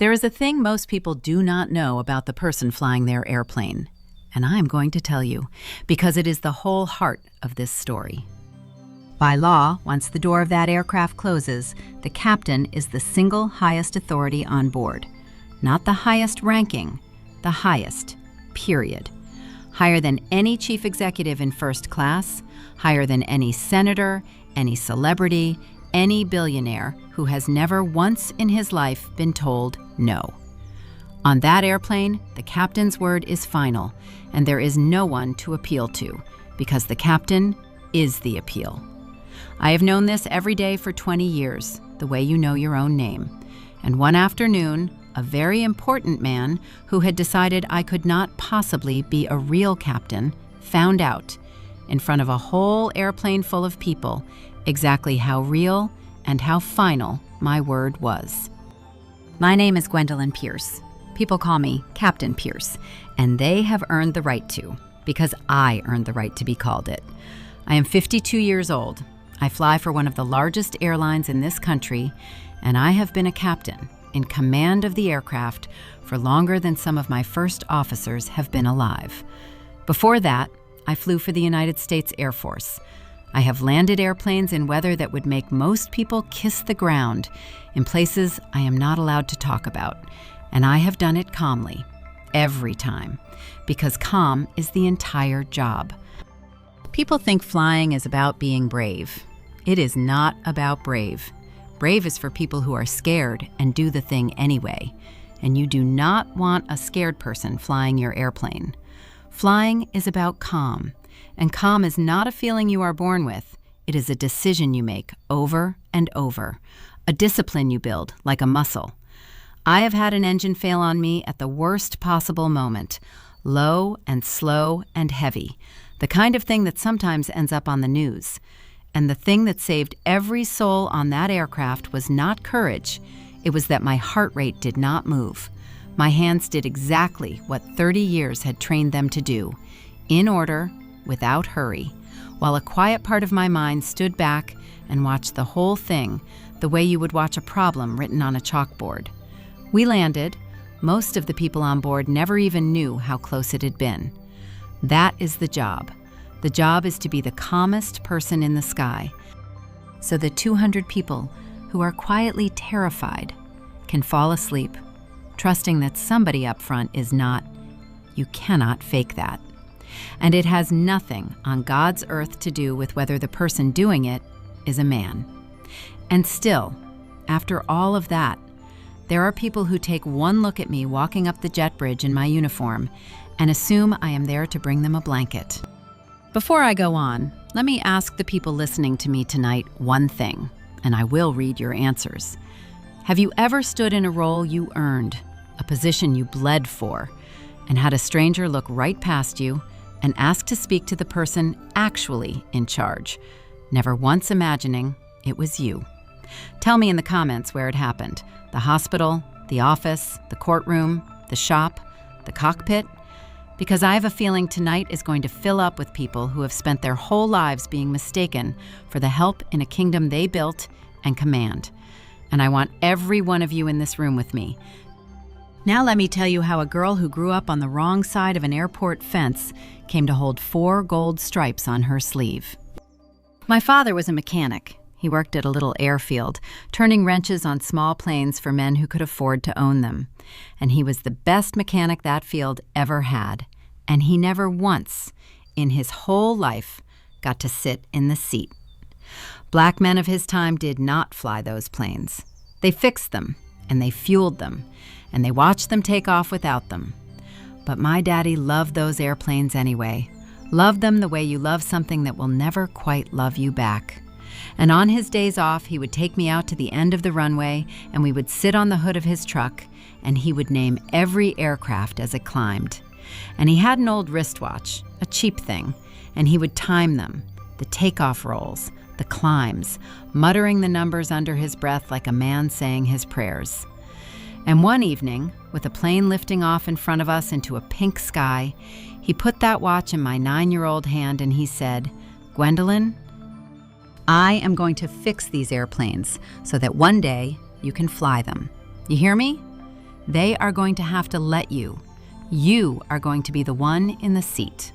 There is a thing most people do not know about the person flying their airplane, and I'm going to tell you, because it is the whole heart of this story. By law, once the door of that aircraft closes, the captain is the single highest authority on board. Not the highest ranking, the highest, period. Higher than any chief executive in first class, higher than any senator, any celebrity, any billionaire who has never once in his life been told no. On that airplane, the captain's word is final, and there is no one to appeal to, because the captain is the appeal. I have known this every day for 20 years, the way you know your own name. And one afternoon, a very important man who had decided I could not possibly be a real captain found out, in front of a whole airplane full of people, exactly how real and how final my word was. My name is Gwendolyn Pierce. People call me Captain Pierce, and they have earned the right to, because I earned the right to be called it. I am 52 years old. I fly for one of the largest airlines in this country, and I have been a captain in command of the aircraft for longer than some of my first officers have been alive. Before that, I flew for the United States Air Force. I have landed airplanes in weather that would make most people kiss the ground, in places I am not allowed to talk about, and I have done it calmly, every time, because calm is the entire job. People think flying is about being brave. It is not about brave. Brave is for people who are scared and do the thing anyway, and you do not want a scared person flying your airplane. Flying is about calm, and calm is not a feeling you are born with. It is a decision you make over and over, a discipline you build like a muscle. I have had an engine fail on me at the worst possible moment, low and slow and heavy, the kind of thing that sometimes ends up on the news. And the thing that saved every soul on that aircraft was not courage. It was that my heart rate did not move. My hands did exactly what 30 years had trained them to do, in order, without hurry, while a quiet part of my mind stood back and watched the whole thing the way you would watch a problem written on a chalkboard. We landed. Most of the people on board never even knew how close it had been. That is the job. The job is to be the calmest person in the sky, so the 200 people who are quietly terrified can fall asleep, trusting that somebody up front is not. You cannot fake that. And it has nothing on God's earth to do with whether the person doing it is a man. And still, after all of that, there are people who take one look at me walking up the jet bridge in my uniform and assume I am there to bring them a blanket. Before I go on, let me ask the people listening to me tonight one thing, and I will read your answers. Have you ever stood in a role you earned, a position you bled for, and had a stranger look right past you and ask to speak to the person actually in charge, never once imagining it was you? Tell me in the comments where it happened: the hospital, the office, the courtroom, the shop, the cockpit. Because I have a feeling tonight is going to fill up with people who have spent their whole lives being mistaken for the help in a kingdom they built and command. And I want every one of you in this room with me. Now let me tell you how a girl who grew up on the wrong side of an airport fence came to hold 4 gold stripes on her sleeve. My father was a mechanic. He worked at a little airfield, turning wrenches on small planes for men who could afford to own them. And he was the best mechanic that field ever had. And he never once, in his whole life, got to sit in the seat. Black men of his time did not fly those planes. They fixed them, and they fueled them, and they watched them take off without them. But my daddy loved those airplanes anyway. Loved them the way you love something that will never quite love you back. And on his days off, he would take me out to the end of the runway, and we would sit on the hood of his truck, and he would name every aircraft as it climbed. And he had an old wristwatch, a cheap thing, and he would time them, the takeoff rolls, the climbs, muttering the numbers under his breath like a man saying his prayers. And one evening, with a plane lifting off in front of us into a pink sky, he put that watch in my 9-year-old hand and he said, "Gwendolyn, I am going to fix these airplanes so that one day you can fly them. You hear me? they are going to have to let you. You are going to be the one in the seat.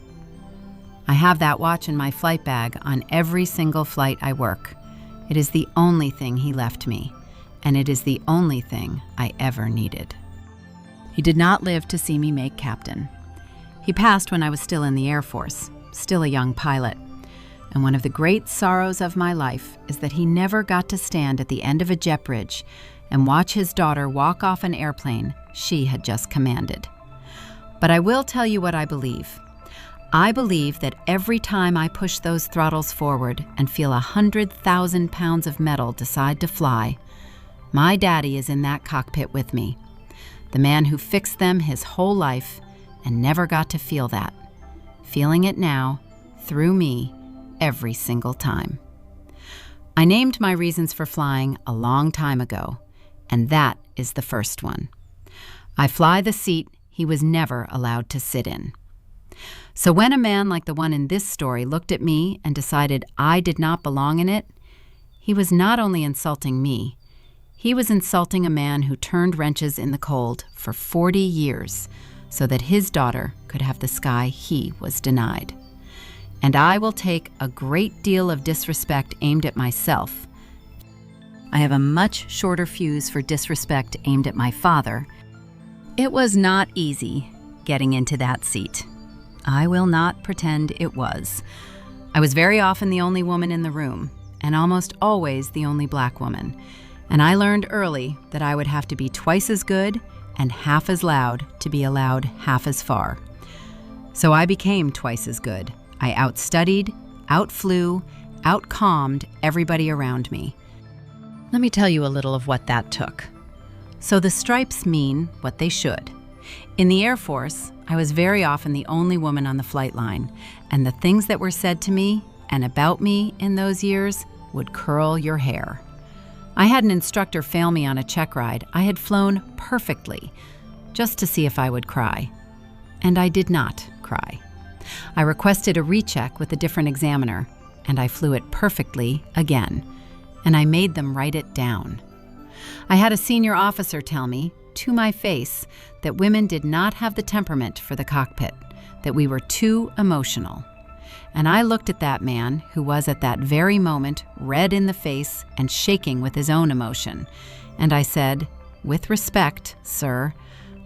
I have that watch in my flight bag on every single flight I work. It is the only thing he left me, and it is the only thing I ever needed. He did not live to see me make captain. He passed when I was still in the Air Force, still a young pilot. And one of the great sorrows of my life is that he never got to stand at the end of a jet bridge and watch his daughter walk off an airplane she had just commanded. But I will tell you what I believe. I believe that every time I push those throttles forward and feel 100,000 pounds of metal decide to fly, my daddy is in that cockpit with me, the man who fixed them his whole life and never got to feel that, feeling it now, through me, every single time. I named my reasons for flying a long time ago, and that is the first one. I fly the seat he was never allowed to sit in. So when a man like the one in this story looked at me and decided I did not belong in it, he was not only insulting me, he was insulting a man who turned wrenches in the cold for 40 years so that his daughter could have the sky he was denied. And I will take a great deal of disrespect aimed at myself. I have a much shorter fuse for disrespect aimed at my father. It was not easy getting into that seat. I will not pretend it was. I was very often the only woman in the room, and almost always the only black woman. And I learned early that I would have to be twice as good and half as loud to be allowed half as far. So I became twice as good. I outstudied, outflew, outcalmed everybody around me. Let me tell you a little of what that took. So the stripes mean what they should. In the Air Force, I was very often the only woman on the flight line, and the things that were said to me and about me in those years would curl your hair. I had an instructor fail me on a check ride I had flown perfectly, just to see if I would cry. And I did not cry. I requested a recheck with a different examiner, and I flew it perfectly again, and I made them write it down. I had a senior officer tell me, to my face, that women did not have the temperament for the cockpit, that we were too emotional. And I looked at that man, who was at that very moment red in the face and shaking with his own emotion, and I said, "With respect, sir,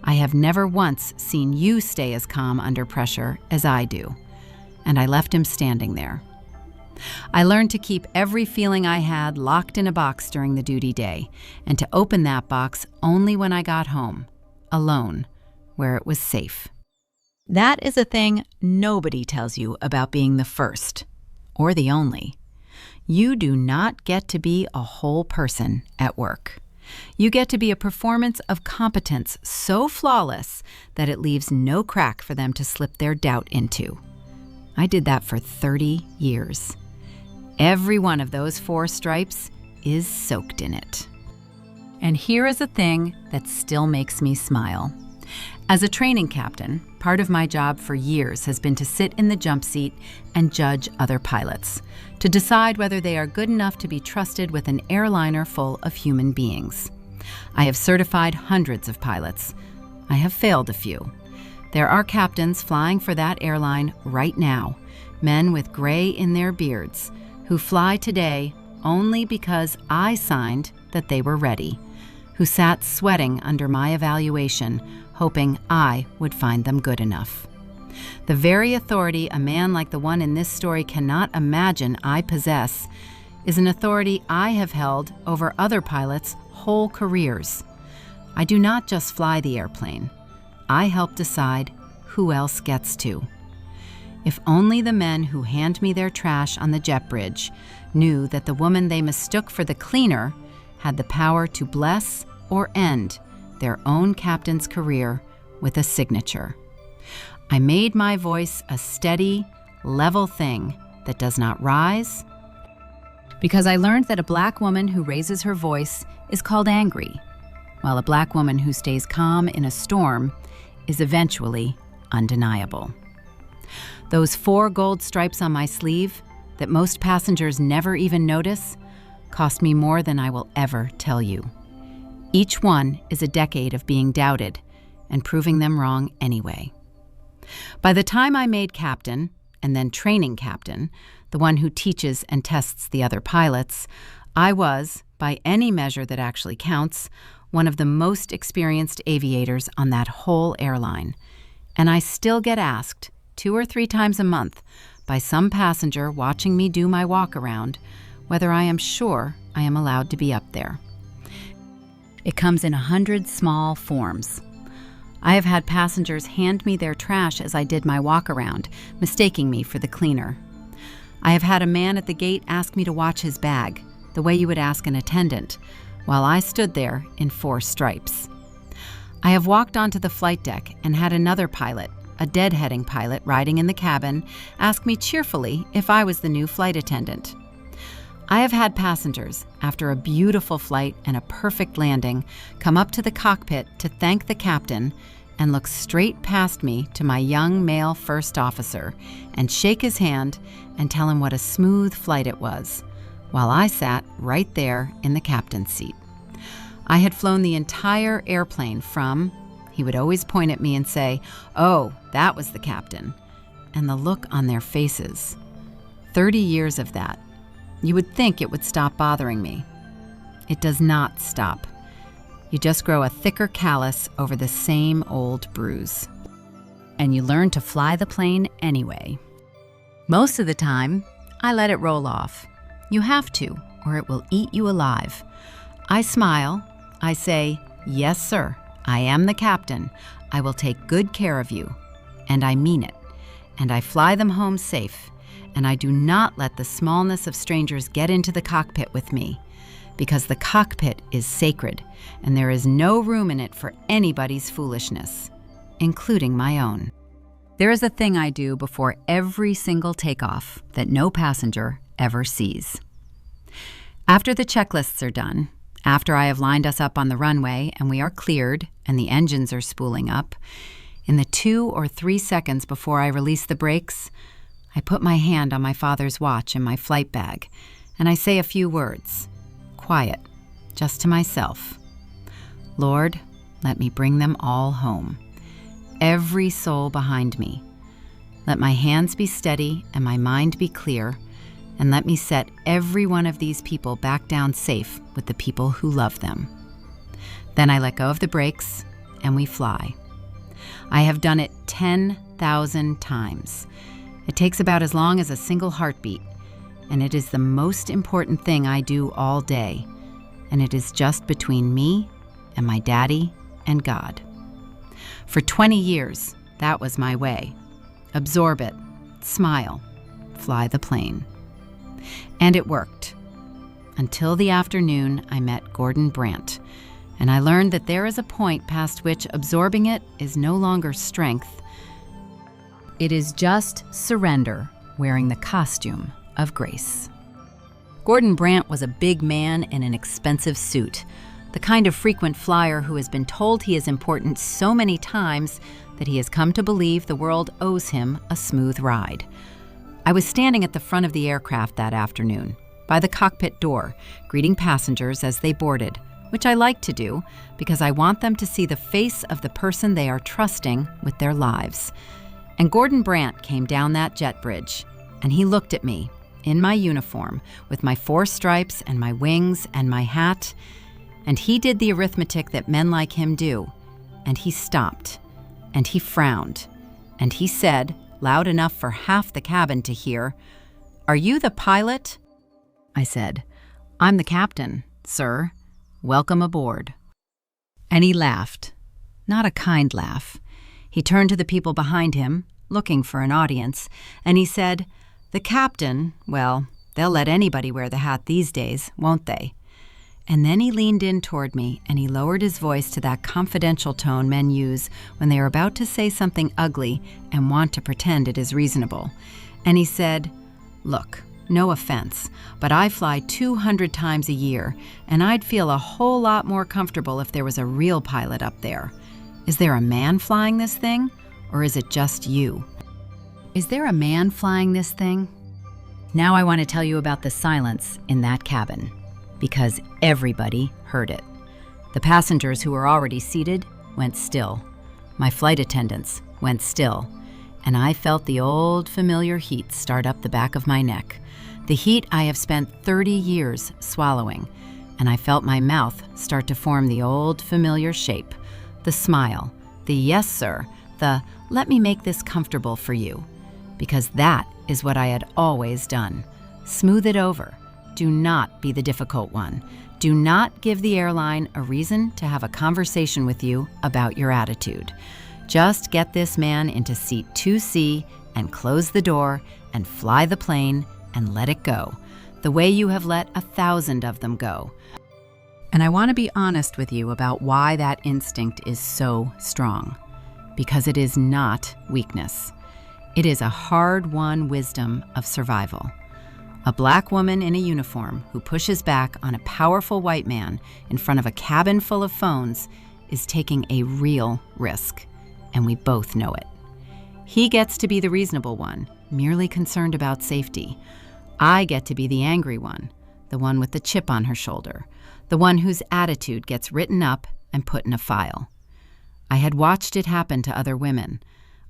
I have never once seen you stay as calm under pressure as I do." And I left him standing there. I learned to keep every feeling I had locked in a box during the duty day, and to open that box only when I got home, alone, where it was safe. That is a thing nobody tells you about being the first, or the only. You do not get to be a whole person at work. You get to be a performance of competence so flawless that it leaves no crack for them to slip their doubt into. I did that for 30 years. Every one of those 4 stripes is soaked in it. And here is a thing that still makes me smile. As a training captain, part of my job for years has been to sit in the jump seat and judge other pilots, to decide whether they are good enough to be trusted with an airliner full of human beings. I have certified hundreds of pilots. I have failed a few. There are captains flying for that airline right now, men with gray in their beards, who fly today only because I signed that they were ready, who sat sweating under my evaluation, hoping I would find them good enough. The very authority a man like the one in this story cannot imagine I possess is an authority I have held over other pilots' whole careers. I do not just fly the airplane. I help decide who else gets to. If only the men who hand me their trash on the jet bridge knew that the woman they mistook for the cleaner had the power to bless or end their own captain's career with a signature. I made my voice a steady, level thing that does not rise, because I learned that a black woman who raises her voice is called angry, while a black woman who stays calm in a storm is eventually undeniable. Those 4 gold stripes on my sleeve that most passengers never even notice cost me more than I will ever tell you. Each one is a decade of being doubted and proving them wrong anyway. By the time I made captain, and then training captain, the one who teaches and tests the other pilots, I was, by any measure that actually counts, one of the most experienced aviators on that whole airline. And I still get asked 2 or 3 times a month by some passenger watching me do my walk-around whether I am sure I am allowed to be up there. It comes in 100 small forms. I have had passengers hand me their trash as I did my walk-around, mistaking me for the cleaner. I have had a man at the gate ask me to watch his bag, the way you would ask an attendant, while I stood there in 4 stripes. I have walked onto the flight deck and had another pilot, a deadheading pilot riding in the cabin, ask me cheerfully if I was the new flight attendant. I have had passengers, after a beautiful flight and a perfect landing, come up to the cockpit to thank the captain and look straight past me to my young male first officer and shake his hand and tell him what a smooth flight it was, while I sat right there in the captain's seat. I had flown the entire airplane from, he would always point at me and say, "Oh, that was the captain," and the look on their faces. 30 years of that. You would think it would stop bothering me. It does not stop. You just grow a thicker callus over the same old bruise. And you learn to fly the plane anyway. Most of the time, I let it roll off. You have to, or it will eat you alive. I smile. I say, "Yes, sir, I am the captain. I will take good care of you." And I mean it. And I fly them home safe. And I do not let the smallness of strangers get into the cockpit with me, because the cockpit is sacred, and there is no room in it for anybody's foolishness, including my own. There is a thing I do before every single takeoff that no passenger ever sees. After the checklists are done, after I have lined us up on the runway and we are cleared and the engines are spooling up, in the 2 or 3 seconds before I release the brakes, I put my hand on my father's watch in my flight bag, and I say a few words, quiet, just to myself. "Lord, let me bring them all home. Every soul behind me. Let my hands be steady and my mind be clear, and let me set every one of these people back down safe with the people who love them." Then I let go of the brakes, and we fly. I have done it 10,000 times. It takes about as long as a single heartbeat, and it is the most important thing I do all day, and it is just between me and my daddy and God. For 20 years, that was my way. Absorb it, smile, fly the plane. And it worked. Until the afternoon I met Gordon Brandt, and I learned that there is a point past which absorbing it is no longer strength. It is just surrender, wearing the costume of grace. Gordon Brandt was a big man in an expensive suit, the kind of frequent flyer who has been told he is important so many times that he has come to believe the world owes him a smooth ride. I was standing at the front of the aircraft that afternoon, by the cockpit door, greeting passengers as they boarded, which I like to do because I want them to see the face of the person they are trusting with their lives. And Gordon Brandt came down that jet bridge, and he looked at me, in my uniform, with my 4 stripes and my wings and my hat, and he did the arithmetic that men like him do, and he stopped, and he frowned, and he said, loud enough for half the cabin to hear, "Are you the pilot?" I said, "I'm the captain, sir. Welcome aboard." And he laughed, not a kind laugh. He turned to the people behind him, looking for an audience, and he said, "The captain, well, they'll let anybody wear the hat these days, won't they?" And then he leaned in toward me, and he lowered his voice to that confidential tone men use when they are about to say something ugly and want to pretend it is reasonable. And he said, "Look, no offense, but I fly 200 times a year, and I'd feel a whole lot more comfortable if there was a real pilot up there. Is there a man flying this thing, or is it just you? Is there a man flying this thing?" Now I want to tell you about the silence in that cabin, because everybody heard it. The passengers who were already seated went still. My flight attendants went still. And I felt the old familiar heat start up the back of my neck, the heat I have spent 30 years swallowing, and I felt my mouth start to form the old familiar shape, the smile, the yes sir, the let me make this comfortable for you, because that is what I had always done. Smooth it over. Do not be the difficult one. Do not give the airline a reason to have a conversation with you about your attitude. Just get this man into seat 2C and close the door and fly the plane and let it go, the way you have let 1,000 of them go. And I want to be honest with you about why that instinct is so strong. Because it is not weakness. It is a hard-won wisdom of survival. A black woman in a uniform who pushes back on a powerful white man in front of a cabin full of phones is taking a real risk. And we both know it. He gets to be the reasonable one, merely concerned about safety. I get to be the angry one, the one with the chip on her shoulder, the one whose attitude gets written up and put in a file. I had watched it happen to other women.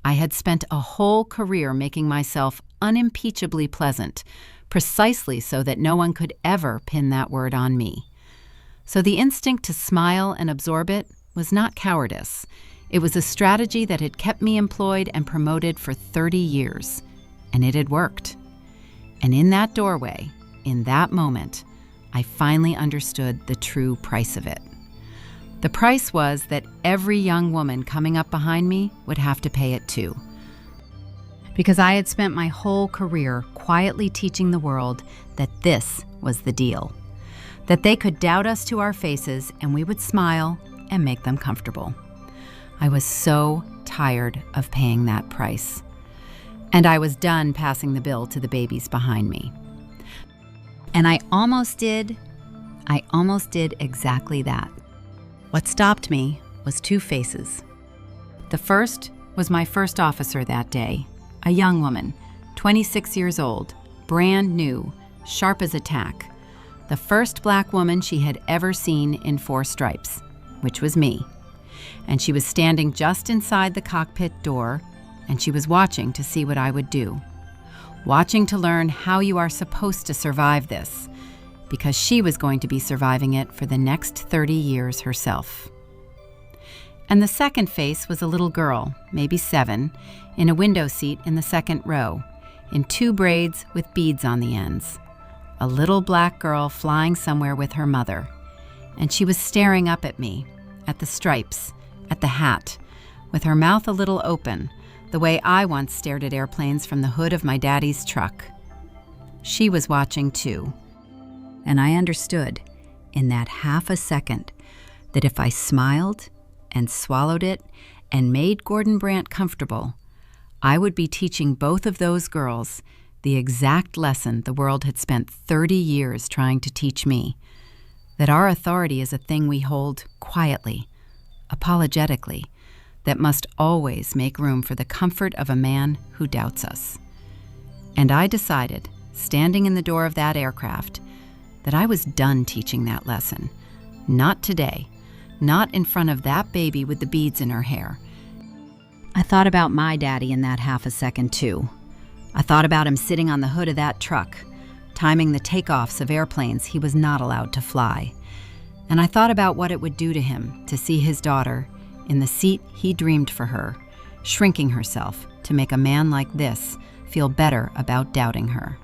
I had spent a whole career making myself unimpeachably pleasant, precisely so that no one could ever pin that word on me. So the instinct to smile and absorb it was not cowardice. It was a strategy that had kept me employed and promoted for 30 years, and it had worked. And in that doorway, in that moment, I finally understood the true price of it. The price was that every young woman coming up behind me would have to pay it too. Because I had spent my whole career quietly teaching the world that this was the deal. That they could doubt us to our faces and we would smile and make them comfortable. I was so tired of paying that price. And I was done passing the bill to the babies behind me. And I almost did exactly that. What stopped me was two faces. The first was my first officer that day, a young woman, 26 years old, brand new, sharp as a tack. The first black woman she had ever seen in 4 stripes, which was me. And she was standing just inside the cockpit door, and she was watching to see what I would do. Watching to learn how you are supposed to survive this, because she was going to be surviving it for the next 30 years herself. And the second face was a little girl, maybe 7, in a window seat in the second row, in 2 braids with beads on the ends. A little black girl flying somewhere with her mother. And she was staring up at me, at the stripes, at the hat, with her mouth a little open, the way I once stared at airplanes from the hood of my daddy's truck. She was watching too. And I understood, in that half a second, that if I smiled and swallowed it and made Gordon Brandt comfortable, I would be teaching both of those girls the exact lesson the world had spent 30 years trying to teach me, that our authority is a thing we hold quietly, apologetically, that must always make room for the comfort of a man who doubts us. And I decided, standing in the door of that aircraft, that I was done teaching that lesson. Not today. Not in front of that baby with the beads in her hair. I thought about my daddy in that half a second too. I thought about him sitting on the hood of that truck, timing the takeoffs of airplanes he was not allowed to fly. And I thought about what it would do to him to see his daughter, in the seat he dreamed for her, shrinking herself to make a man like this feel better about doubting her.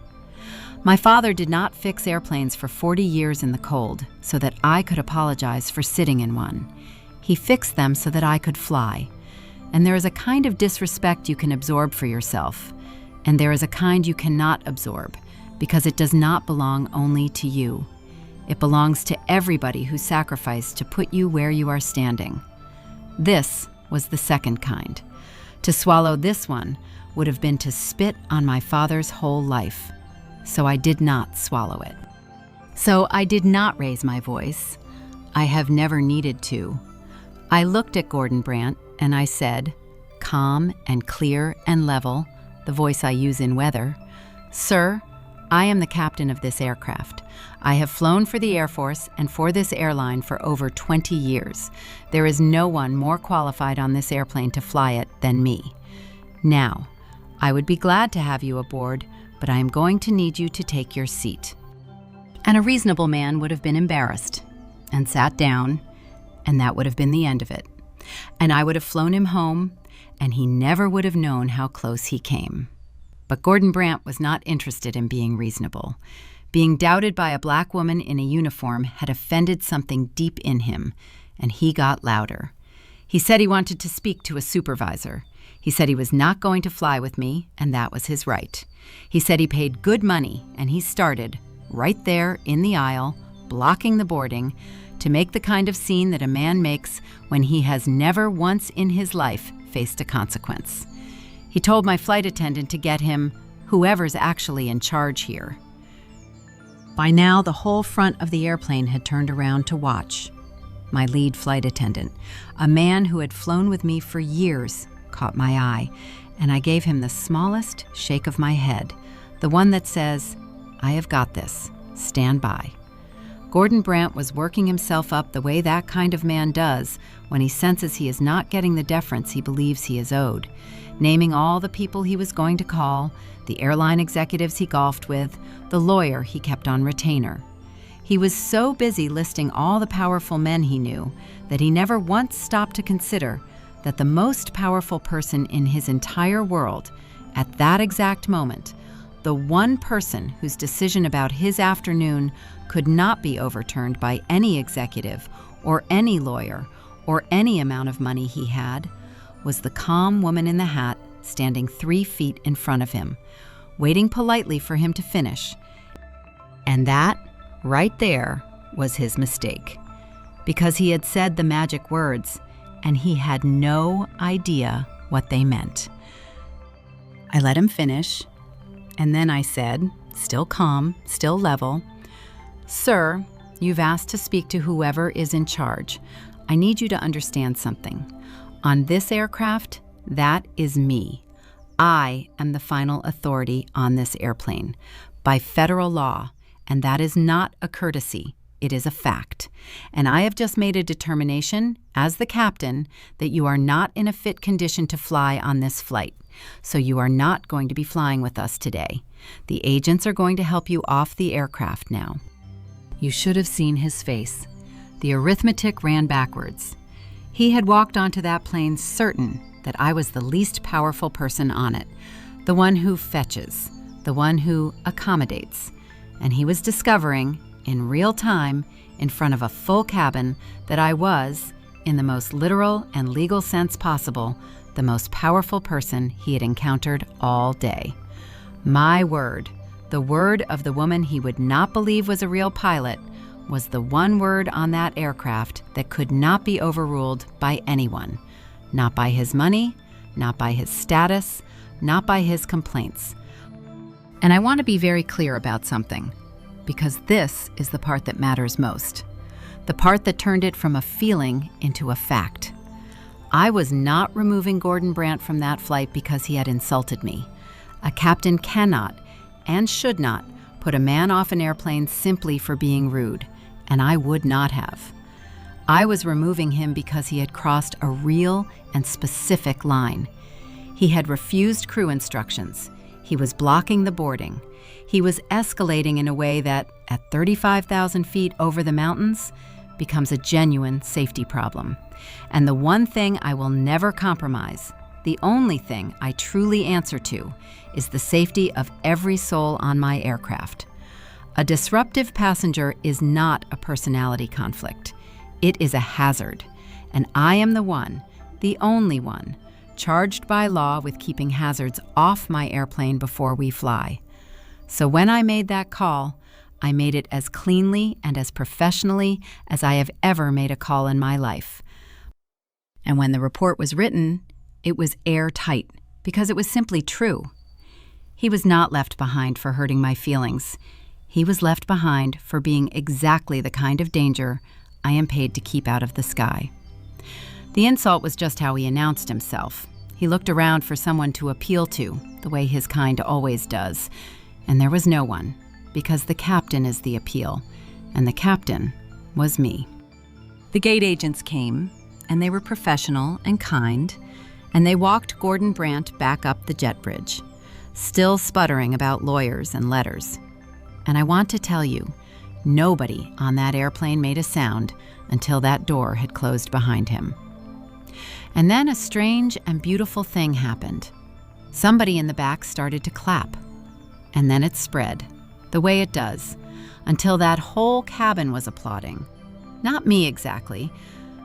My father did not fix airplanes for 40 years in the cold so that I could apologize for sitting in one. He fixed them so that I could fly. And there is a kind of disrespect you can absorb for yourself, and there is a kind you cannot absorb because it does not belong only to you. It belongs to everybody who sacrificed to put you where you are standing. This was the second kind. To swallow this one would have been to spit on my father's whole life. So I did not swallow it. So I did not raise my voice. I have never needed to. I looked at Gordon Brandt and I said, calm and clear and level, the voice I use in weather, "Sir, I am the captain of this aircraft. I have flown for the Air Force and for this airline for over 20 years. There is no one more qualified on this airplane to fly it than me. Now, I would be glad to have you aboard, but I am going to need you to take your seat." And a reasonable man would have been embarrassed and sat down, and that would have been the end of it. And I would have flown him home, and he never would have known how close he came. But Gordon Brandt was not interested in being reasonable. Being doubted by a black woman in a uniform had offended something deep in him, and he got louder. He said he wanted to speak to a supervisor. He said he was not going to fly with me, and that was his right. He said he paid good money, and he started, right there in the aisle, blocking the boarding, to make the kind of scene that a man makes when he has never once in his life faced a consequence. He told my flight attendant to get him whoever's actually in charge here. By now, the whole front of the airplane had turned around to watch. My lead flight attendant, a man who had flown with me for years, caught my eye, and I gave him the smallest shake of my head, the one that says, "I have got this. Stand by." Gordon Brandt was working himself up the way that kind of man does when he senses he is not getting the deference he believes he is owed, naming all the people he was going to call, the airline executives he golfed with, the lawyer he kept on retainer. He was so busy listing all the powerful men he knew that he never once stopped to consider that the most powerful person in his entire world, at that exact moment, the one person whose decision about his afternoon could not be overturned by any executive or any lawyer or any amount of money he had, was the calm woman in the hat standing 3 feet in front of him, waiting politely for him to finish. And that, right there, was his mistake, because he had said the magic words, and he had no idea what they meant. I let him finish, and then I said, still calm, still level, "Sir, you've asked to speak to whoever is in charge. I need you to understand something. On this aircraft, that is me. I am the final authority on this airplane, by federal law, and that is not a courtesy. It is a fact. And I have just made a determination, as the captain, that you are not in a fit condition to fly on this flight. So you are not going to be flying with us today. The agents are going to help you off the aircraft now." You should have seen his face. The arithmetic ran backwards. He had walked onto that plane certain that I was the least powerful person on it, the one who fetches, the one who accommodates. And he was discovering, in real time, in front of a full cabin, that I was, in the most literal and legal sense possible, the most powerful person he had encountered all day. My word, the word of the woman he would not believe was a real pilot, was the one word on that aircraft that could not be overruled by anyone. Not by his money, not by his status, not by his complaints. And I want to be very clear about something, because this is the part that matters most. The part that turned it from a feeling into a fact. I was not removing Gordon Brandt from that flight because he had insulted me. A captain cannot and should not put a man off an airplane simply for being rude, and I would not have. I was removing him because he had crossed a real and specific line. He had refused crew instructions. He was blocking the boarding. He was escalating in a way that, at 35,000 feet over the mountains, becomes a genuine safety problem. And the one thing I will never compromise, the only thing I truly answer to, is the safety of every soul on my aircraft. A disruptive passenger is not a personality conflict. It is a hazard, and I am the one, the only one, charged by law with keeping hazards off my airplane before we fly. So when I made that call, I made it as cleanly and as professionally as I have ever made a call in my life. And when the report was written, it was airtight, because it was simply true. He was not left behind for hurting my feelings. He was left behind for being exactly the kind of danger I am paid to keep out of the sky. The insult was just how he announced himself. He looked around for someone to appeal to, the way his kind always does. And there was no one, because the captain is the appeal, and the captain was me. The gate agents came, and they were professional and kind, and they walked Gordon Brandt back up the jet bridge, still sputtering about lawyers and letters. And I want to tell you, nobody on that airplane made a sound until that door had closed behind him. And then a strange and beautiful thing happened. Somebody in the back started to clap, and then it spread, the way it does, until that whole cabin was applauding. Not me exactly,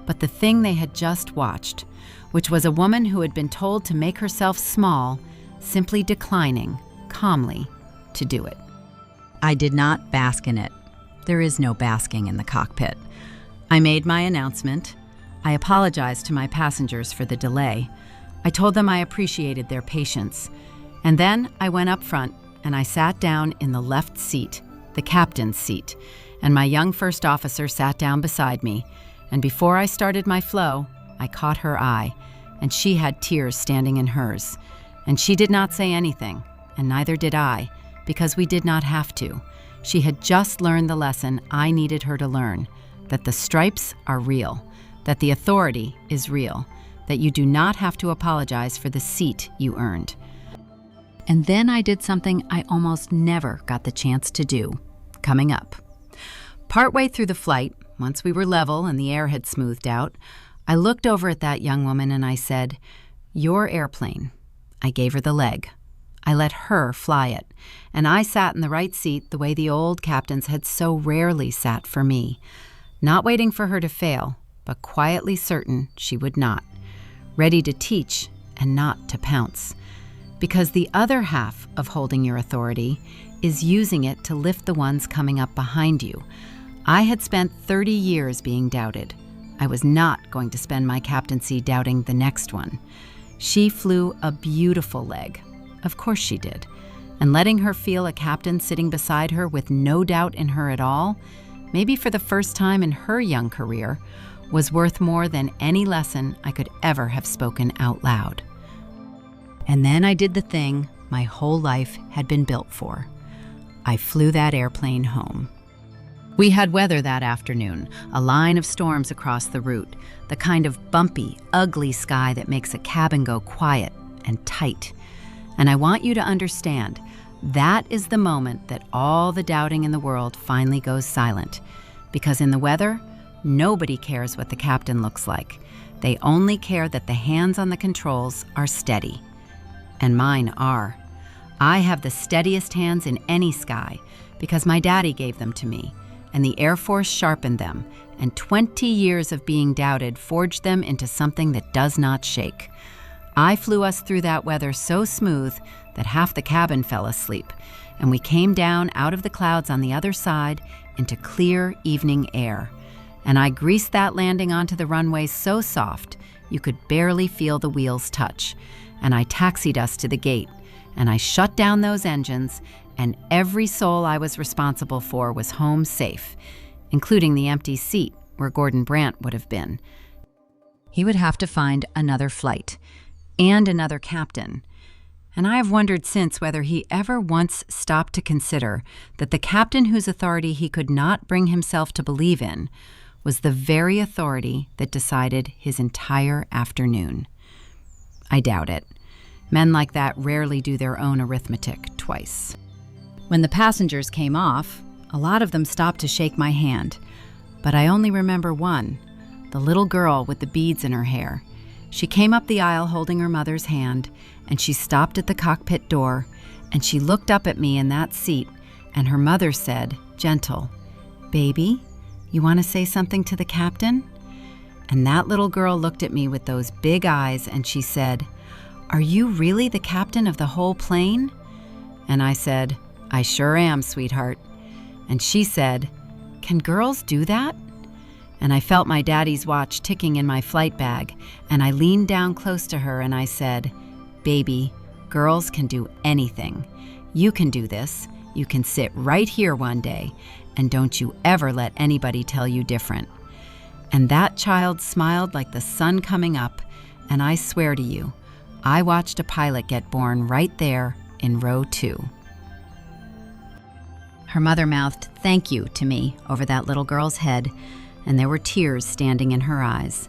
but the thing they had just watched, which was a woman who had been told to make herself small, simply declining, calmly, to do it. I did not bask in it. There is no basking in the cockpit. I made my announcement. I apologized to my passengers for the delay. I told them I appreciated their patience. And then I went up front and I sat down in the left seat, the captain's seat, and my young first officer sat down beside me. And before I started my flow, I caught her eye, and she had tears standing in hers. And she did not say anything, and neither did I, because we did not have to. She had just learned the lesson I needed her to learn, that the stripes are real, that the authority is real, that you do not have to apologize for the seat you earned. And then I did something I almost never got the chance to do, coming up. Partway through the flight, once we were level and the air had smoothed out, I looked over at that young woman and I said, "Your airplane." I gave her the leg. I let her fly it, and I sat in the right seat the way the old captains had so rarely sat for me, not waiting for her to fail, but quietly certain she would not, ready to teach and not to pounce. Because the other half of holding your authority is using it to lift the ones coming up behind you. I had spent 30 years being doubted. I was not going to spend my captaincy doubting the next one. She flew a beautiful leg. Of course she did. And letting her feel a captain sitting beside her with no doubt in her at all, maybe for the first time in her young career, was worth more than any lesson I could ever have spoken out loud. And then I did the thing my whole life had been built for. I flew that airplane home. We had weather that afternoon, a line of storms across the route, the kind of bumpy, ugly sky that makes a cabin go quiet and tight. And I want you to understand, that is the moment that all the doubting in the world finally goes silent. Because in the weather, nobody cares what the captain looks like. They only care that the hands on the controls are steady. And mine are. I have the steadiest hands in any sky because my daddy gave them to me, and the Air Force sharpened them, and 20 years of being doubted forged them into something that does not shake. I flew us through that weather so smooth that half the cabin fell asleep, and we came down out of the clouds on the other side into clear evening air. And I greased that landing onto the runway so soft you could barely feel the wheels touch. And I taxied us to the gate, and I shut down those engines, and every soul I was responsible for was home safe, including the empty seat where Gordon Brandt would have been. He would have to find another flight and another captain. And I have wondered since whether he ever once stopped to consider that the captain whose authority he could not bring himself to believe in was the very authority that decided his entire afternoon. I doubt it. Men like that rarely do their own arithmetic twice. When the passengers came off, a lot of them stopped to shake my hand, but I only remember one, the little girl with the beads in her hair. She came up the aisle holding her mother's hand, and she stopped at the cockpit door, and she looked up at me in that seat, and her mother said, gentle, "Baby, you want to say something to the captain?" And that little girl looked at me with those big eyes, and she said, "Are you really the captain of the whole plane?" And I said, "I sure am, sweetheart." And she said, "Can girls do that?" And I felt my daddy's watch ticking in my flight bag, and I leaned down close to her and I said, "Baby, girls can do anything. You can do this. You can sit right here one day, and don't you ever let anybody tell you different." And that child smiled like the sun coming up, and I swear to you, I watched a pilot get born right there in row 2. Her mother mouthed "thank you" to me over that little girl's head, and there were tears standing in her eyes.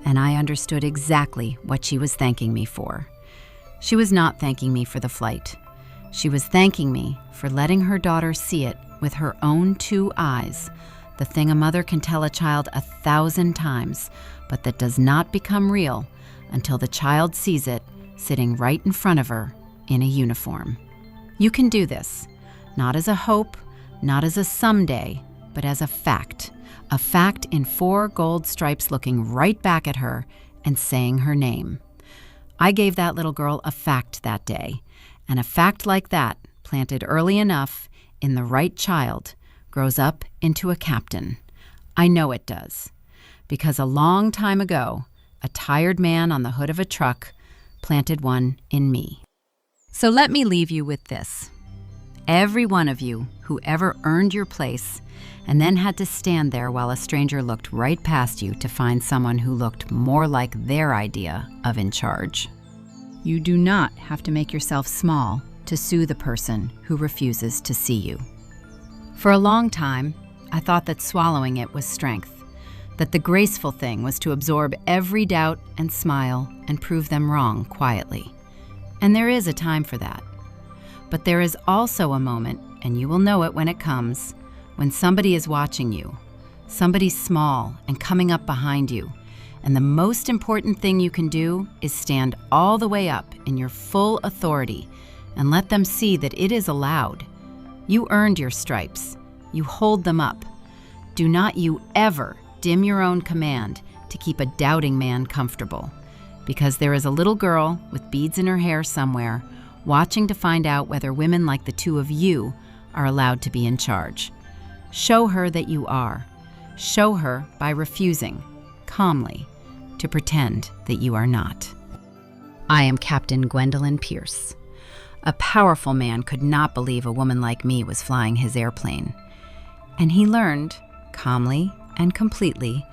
And I understood exactly what she was thanking me for. She was not thanking me for the flight. She was thanking me for letting her daughter see it with her own 2 eyes, the thing a mother can tell a child 1,000 times, but that does not become real until the child sees it sitting right in front of her in a uniform. You can do this, not as a hope, not as a someday, but as a fact in 4 gold stripes looking right back at her and saying her name. I gave that little girl a fact that day, and a fact like that, planted early enough in the right child, grows up into a captain. I know it does, because a long time ago, a tired man on the hood of a truck planted one in me. So let me leave you with this. Every one of you who ever earned your place and then had to stand there while a stranger looked right past you to find someone who looked more like their idea of in charge. You do not have to make yourself small to sue the person who refuses to see you. For a long time, I thought that swallowing it was strength, that the graceful thing was to absorb every doubt and smile and prove them wrong quietly. And there is a time for that. But there is also a moment, and you will know it when it comes, when somebody is watching you, somebody small and coming up behind you, and the most important thing you can do is stand all the way up in your full authority and let them see that it is allowed. You earned your stripes. You hold them up. Do not you ever dim your own command to keep a doubting man comfortable, because there is a little girl with beads in her hair somewhere watching to find out whether women like the 2 of you are allowed to be in charge. Show her that you are. Show her by refusing, calmly, to pretend that you are not. I am Captain Gwendolyn Pierce. A powerful man could not believe a woman like me was flying his airplane. And he learned, calmly and completely,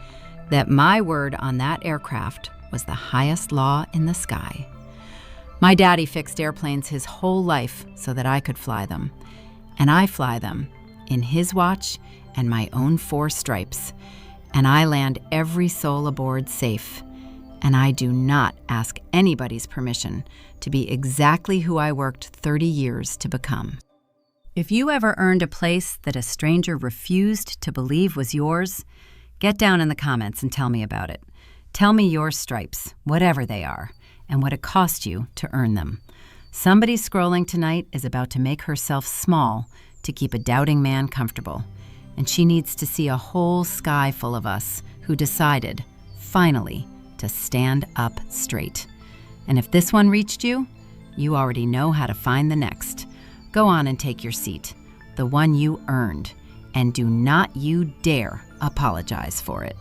that my word on that aircraft was the highest law in the sky. My daddy fixed airplanes his whole life so that I could fly them. And I fly them in his watch and my own 4 stripes. And I land every soul aboard safe. And I do not ask anybody's permission to be exactly who I worked 30 years to become. If you ever earned a place that a stranger refused to believe was yours, get down in the comments and tell me about it. Tell me your stripes, whatever they are, and what it cost you to earn them. Somebody scrolling tonight is about to make herself small to keep a doubting man comfortable, and she needs to see a whole sky full of us who decided, finally, to stand up straight. And if this one reached you, you already know how to find the next. Go on and take your seat, the one you earned, and do not you dare apologize for it.